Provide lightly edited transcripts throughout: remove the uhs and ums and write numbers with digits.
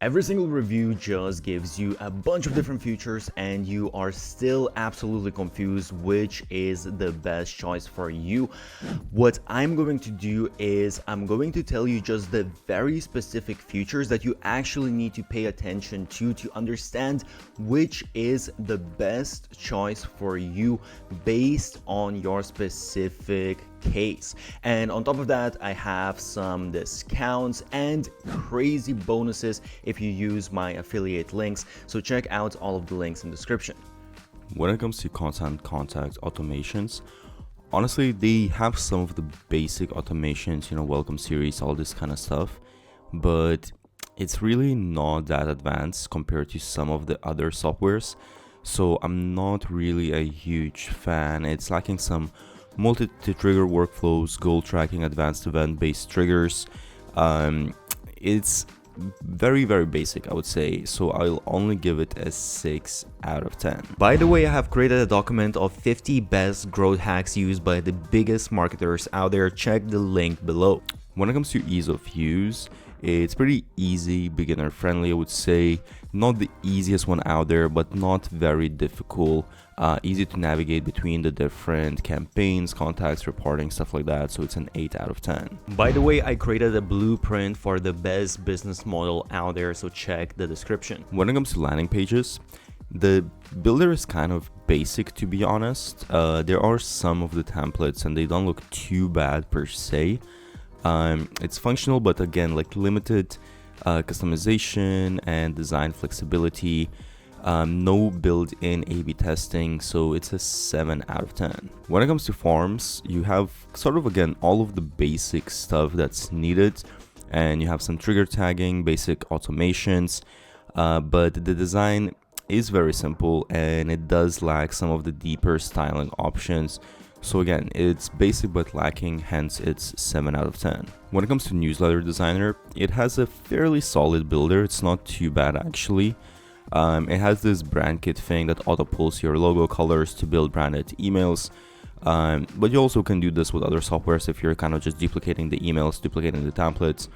Every single review just gives you a bunch of different features and you are still absolutely confused which is the best choice for you. What I'm going to do is I'm going to tell you just the very specific features that you actually need to pay attention to understand which is the best choice for you based on your specific case. And on top of that, I have some discounts and crazy bonuses if you use my affiliate links, so check out all of the links in the description. When it comes to content contact automations, honestly, they have some of the basic automations, welcome series, all this kind of stuff, but it's really not that advanced compared to some of the other softwares. So I'm not really a huge fan. It's lacking some multi-trigger workflows, goal tracking, advanced event-based triggers. It's very basic, I would say, so I'll only give it a 6 out of 10. By the way, I have created a document of 50 best growth hacks used by the biggest marketers out there. Check the link below. When it comes to ease of use, it's pretty easy, beginner friendly, I would say. Not the easiest one out there, but not very difficult. Easy to navigate between the different campaigns, contacts, reporting, stuff like that. So it's an 8 out of 10. By the way, I created a blueprint for the best business model out there, so check the description. When it comes to landing pages, the builder is kind of basic, to be honest. There are some of the templates and they don't look too bad per se. It's functional, but again, like limited customization and design flexibility. No built-in A/B testing, so it's a 7 out of 10. When it comes to forms, you have sort of, again, all of the basic stuff that's needed, and you have some trigger tagging, basic automations, but the design is very simple and it does lack some of the deeper styling options. So again, it's basic but lacking, hence it's 7 out of 10. When it comes to newsletter designer, it has a fairly solid builder. It's not too bad actually. It has this brand kit thing that auto pulls your logo colors to build branded emails. But you also can do this with other softwares if you're kind of just duplicating the emails, duplicating the templates.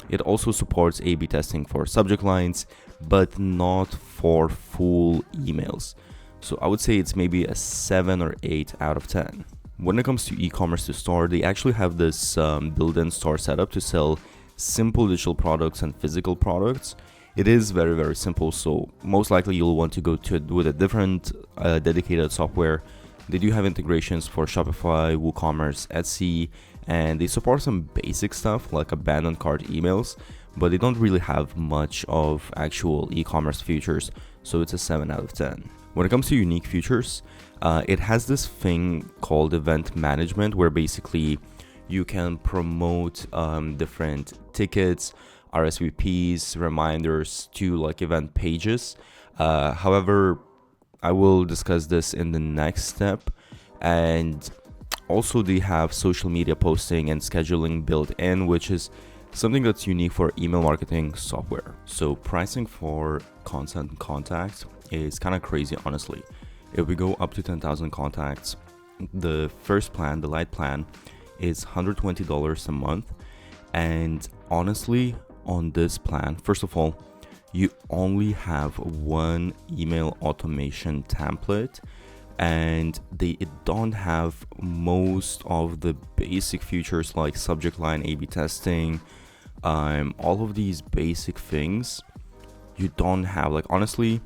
It also supports A/B testing for subject lines, but not for full emails. So I would say it's maybe a 7 or 8 out of 10. When it comes to e-commerce to store, they actually have this built-in store setup to sell simple digital products and physical products. It is very simple, so most likely you'll want to go to it with a different dedicated software. They do have integrations for Shopify, WooCommerce, Etsy, and they support some basic stuff like abandoned cart emails, but they don't really have much of actual e-commerce features, so it's a 7 out of 10. When it comes to unique features, it has this thing called event management where basically you can promote different tickets, RSVPs, reminders to like event pages. However, I will discuss this in the next step. And also they have social media posting and scheduling built in, which is something that's unique for email marketing software. So pricing for content contacts is kind of crazy, honestly. If we go up to 10,000 contacts, the first plan, the light plan, is $120 a month. And honestly, on this plan, first of all, you only have one email automation template, and they don't have most of the basic features like subject line A/B testing, all of these basic things you don't have. Like honestly,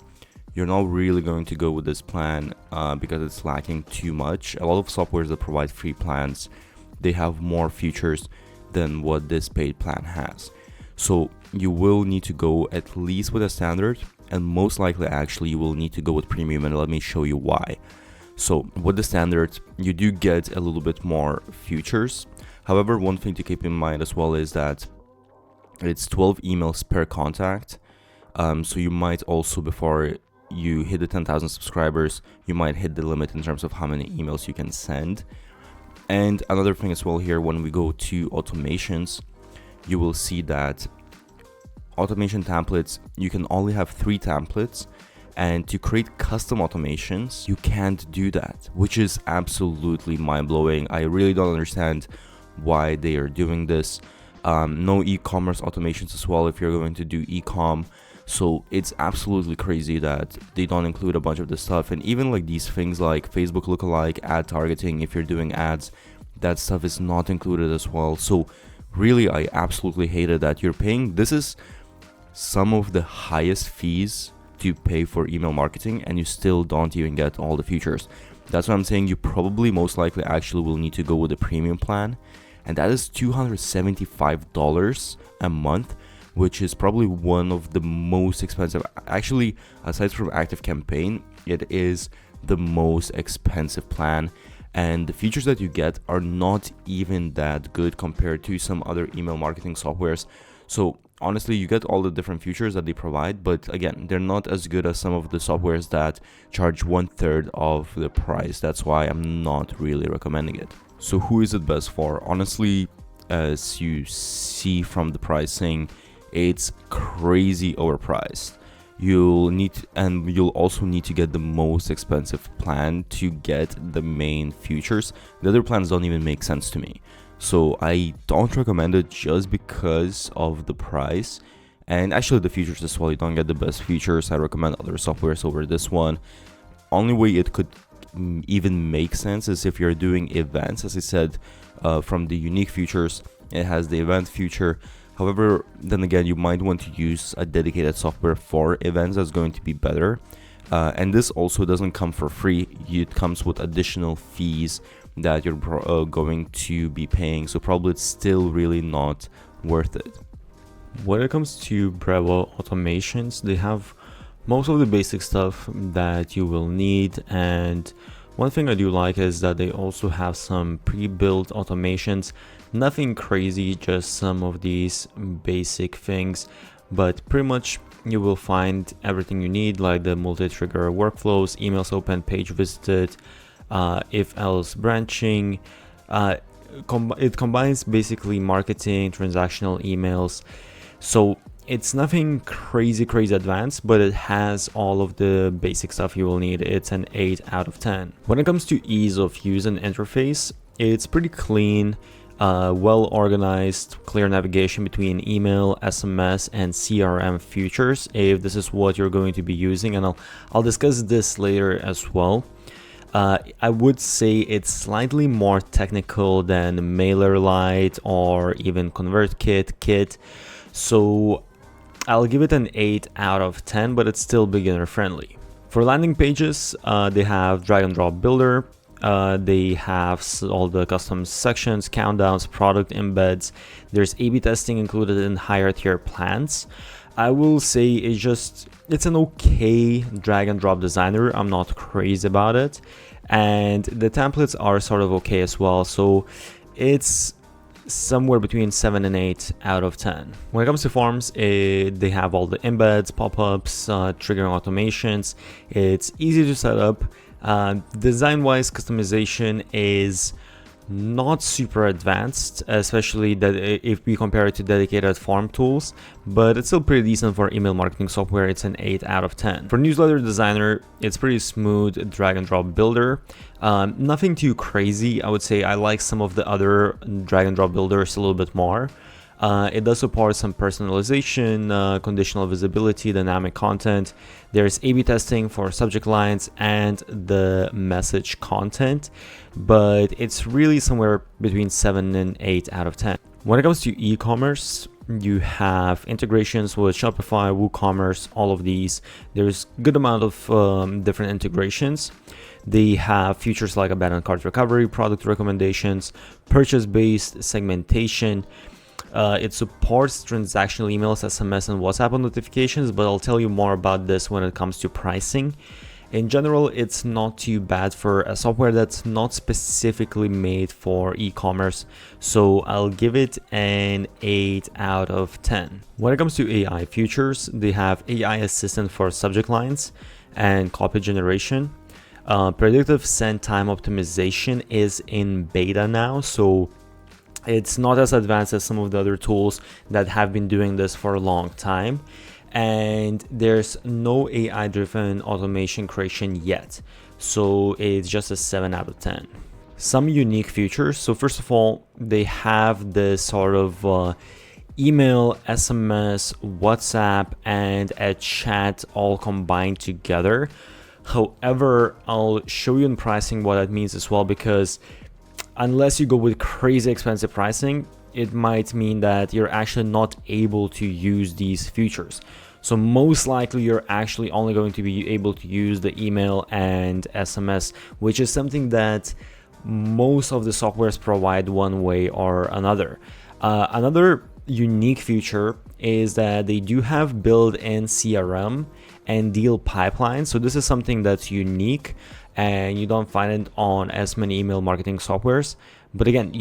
you're not really going to go with this plan because it's lacking too much. A lot of softwares that provide free plans, they have more features than what this paid plan has. So you will need to go at least with a standard, and most likely actually you will need to go with premium, and let me show you why. So with the standard, you do get a little bit more features. However, one thing to keep in mind as well is that it's 12 emails per contact. So you might also, before you hit the 10,000 subscribers, you might hit the limit in terms of how many emails you can send. And another thing as well here, when we go to automations, you will see that automation templates, you can only have 3 templates, and to create custom automations, you can't do that, which is absolutely mind-blowing. I really don't understand why they are doing this. No e-commerce automations as well if you're going to do e-com. So it's absolutely crazy that they don't include a bunch of this stuff. And even like these things like Facebook lookalike, ad targeting, if you're doing ads, that stuff is not included as well. So really, I absolutely hated that you're paying. This is some of the highest fees to pay for email marketing, and you still don't even get all the features. That's what I'm saying. You probably most likely actually will need to go with the premium plan, and that is $275 a month, which is probably one of the most expensive. Actually, aside from Active Campaign, it is the most expensive plan, and the features that you get are not even that good compared to some other email marketing softwares. So honestly, you get all the different features that they provide, but again, they're not as good as some of the softwares that charge 1/3 of the price. That's why I'm not really recommending it. So who is it best for? Honestly, as you see from the pricing, it's crazy overpriced. You'll also need to get the most expensive plan to get the main features. The other plans don't even make sense to me. So I don't recommend it just because of the price, and actually the features as well. You don't get the best features. I recommend other softwares over this one. Only way it could even make sense is if you're doing events. As I said, from the unique features, it has the event feature. However, then again, you might want to use a dedicated software for events that's going to be better. And this also doesn't come for free. It comes with additional fees that you're going to be paying. So probably it's still really not worth it. When it comes to Brevo automations, they have most of the basic stuff that you will need. And one thing I do like is that they also have some pre-built automations. Nothing crazy, just some of these basic things, but pretty much you will find everything you need, like the multi-trigger workflows, emails opened, page visited, if-else branching. It combines basically marketing, transactional emails. So it's nothing crazy advanced, but it has all of the basic stuff you will need. It's an 8 out of 10. When it comes to ease of use and interface, it's pretty clean. Well organized, clear navigation between email, SMS, and CRM features, if this is what you're going to be using, and I'll discuss this later as well. I would say it's slightly more technical than MailerLite or even ConvertKit. So I'll give it an 8 out of 10, but it's still beginner friendly. For landing pages, they have drag and drop builder. They have all the custom sections, countdowns, product embeds. There's A/B testing included in higher tier plans. I will say it's an okay drag and drop designer. I'm not crazy about it. And the templates are sort of okay as well. So it's somewhere between 7 and 8 out of 10. When it comes to forms, they have all the embeds, pop-ups, triggering automations. It's easy to set up. Design-wise, customization is not super advanced, especially that if we compare it to dedicated form tools, but it's still pretty decent for email marketing software. It's an 8 out of 10. For newsletter designer, it's pretty smooth drag and drop builder. Nothing too crazy. I would say I like some of the other drag and drop builders a little bit more. It does support some personalization, conditional visibility, dynamic content. There's A/B testing for subject lines and the message content, but it's really somewhere between 7 and 8 out of 10. When it comes to e-commerce, you have integrations with Shopify, WooCommerce, all of these. There's a good amount of different integrations. They have features like abandoned cart recovery, product recommendations, purchase-based segmentation. It supports transactional emails, SMS, and WhatsApp notifications, but I'll tell you more about this when it comes to pricing. In general, it's not too bad for a software that's not specifically made for e-commerce, so I'll give it an 8 out of 10. When it comes to AI features, they have AI assistant for subject lines and copy generation. Predictive send time optimization is in beta now, so it's not as advanced as some of the other tools that have been doing this for a long time. And there's no AI-driven automation creation yet. So it's just a 7 out of 10. Some unique features. So first of all, they have this sort of email, SMS, WhatsApp, and a chat all combined together. However, I'll show you in pricing what that means as well, because unless you go with crazy expensive pricing, it might mean that you're actually not able to use these features. So most likely you're actually only going to be able to use the email and SMS, which is something that most of the softwares provide one way or another. Another unique feature is that they do have built-in CRM and deal pipelines. So this is something that's unique and you don't find it on as many email marketing softwares. But again,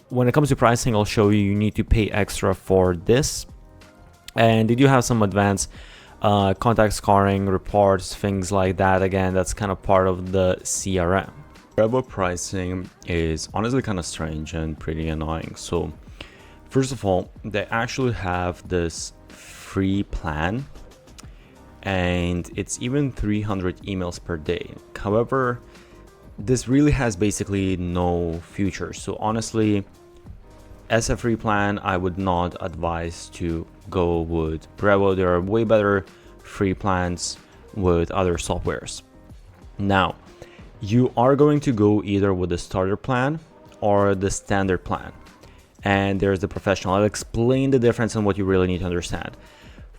when it comes to pricing, I'll show you need to pay extra for this. And they do have some advanced contact scoring, reports, things like that. Again, that's kind of part of the CRM. Brevo pricing is honestly kind of strange and pretty annoying. So first of all, they actually have this free plan, and it's even 300 emails per day. However, this really has basically no features. So honestly, as a free plan, I would not advise to go with Brevo. There are way better free plans with other softwares. Now, you are going to go either with the starter plan or the standard plan. And there's the professional. I'll explain the difference and what you really need to understand.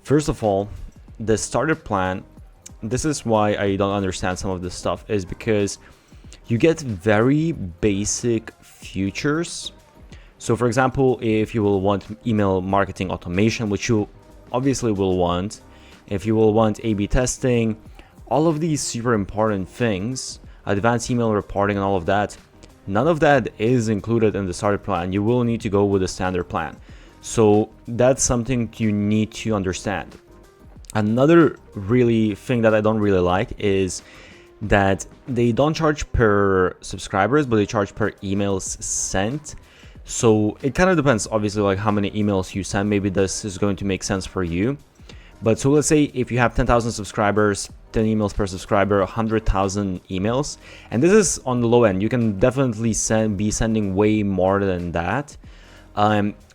First of all, the starter plan, this is why I don't understand some of this stuff, is because you get very basic features. So for example, if you will want email marketing automation, which you obviously will want, if you will want A/B testing, all of these super important things, advanced email reporting and all of that, none of that is included in the starter plan. You will need to go with the standard plan. So that's something you need to understand. Another really thing that I don't really like is that they don't charge per subscribers, but they charge per emails sent. So it kind of depends, obviously, like how many emails you send. Maybe this is going to make sense for you. But so let's say if you have 10,000 subscribers, 10 emails per subscriber, 100,000 emails. And this is on the low end. You can definitely be sending way more than that.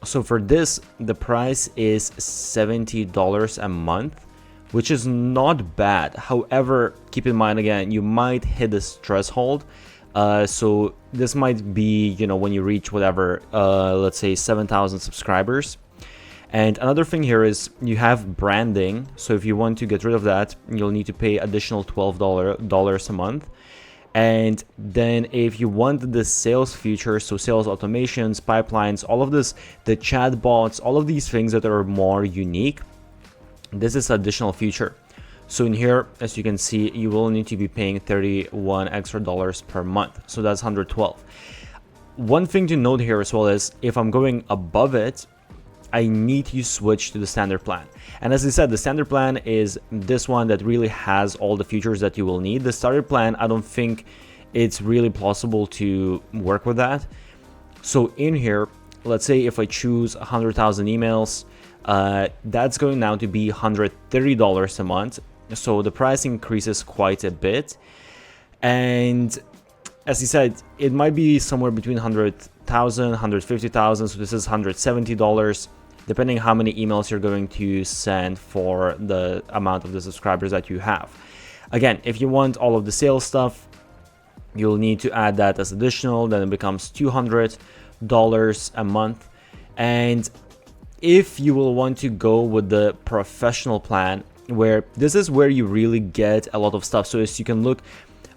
So for this, the price is $70 a month, which is not bad. However, keep in mind, again, you might hit this threshold. So this might be, when you reach whatever, let's say 7,000 subscribers. And another thing here is you have branding. So if you want to get rid of that, you'll need to pay additional $12 a month. And then if you want the sales features, so sales automations, pipelines, all of this, the chat bots, all of these things that are more unique, this is additional feature. So in here, as you can see, you will need to be paying $31 extra per month. So that's $112. One thing to note here as well is if I'm going above it, I need to switch to the standard plan. And as I said, the standard plan is this one that really has all the features that you will need. The starter plan, I don't think it's really possible to work with that. So in here, let's say if I choose 100,000 emails, that's going now to be $130 a month. So the price increases quite a bit. And as I said, it might be somewhere between 100,000, 150,000. So this is $170, depending how many emails you're going to send for the amount of the subscribers that you have. Again, if you want all of the sales stuff, you'll need to add that as additional. Then it becomes $200 a month. And if you will want to go with the professional plan, where this is where you really get a lot of stuff. So as you can look,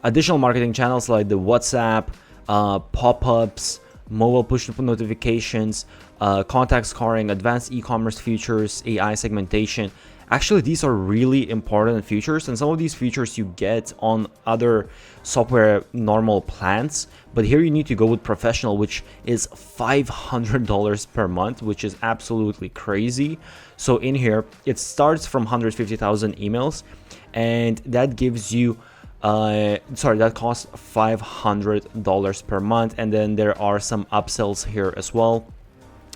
additional marketing channels like the WhatsApp, pop-ups, mobile push notifications, contact scoring, advanced e-commerce features, AI segmentation. Actually, these are really important features, and some of these features you get on other software normal plans, but here you need to go with professional, which is $500 per month, which is absolutely crazy. So in here, it starts from 150,000 emails, and that gives you that costs $500 per month. And then there are some upsells here as well.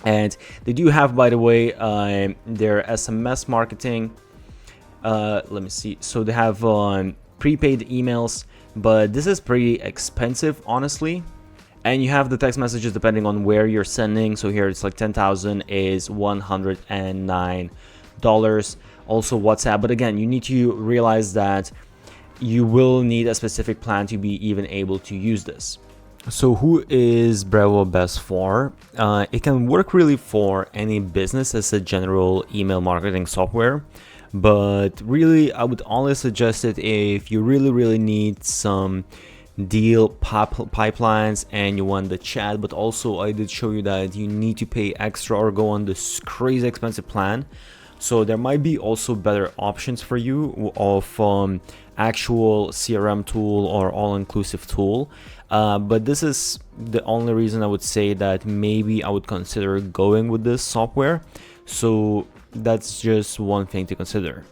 And they do have, by the way, their SMS marketing. Let me see. So they have prepaid emails, but this is pretty expensive, honestly. And you have the text messages depending on where you're sending. So here it's like 10,000 is $109. Also WhatsApp, but again, you need to realize that you will need a specific plan to be even able to use this. So who is Brevo best for? It can work really for any business as a general email marketing software, but really I would only suggest it if you really need some deal pipelines and you want the chat. But also I did show you that you need to pay extra or go on this crazy expensive plan. So there might be also better options for you of actual CRM tool or all-inclusive tool. But this is the only reason I would say that maybe I would consider going with this software. So that's just one thing to consider.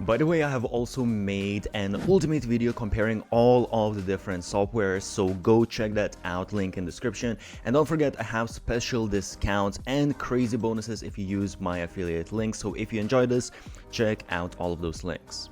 By the way, I have also made an ultimate video comparing all of the different softwares, so go check that out, link in description. And don't forget, I have special discounts and crazy bonuses if you use my affiliate link. So if you enjoyed this, check out all of those links.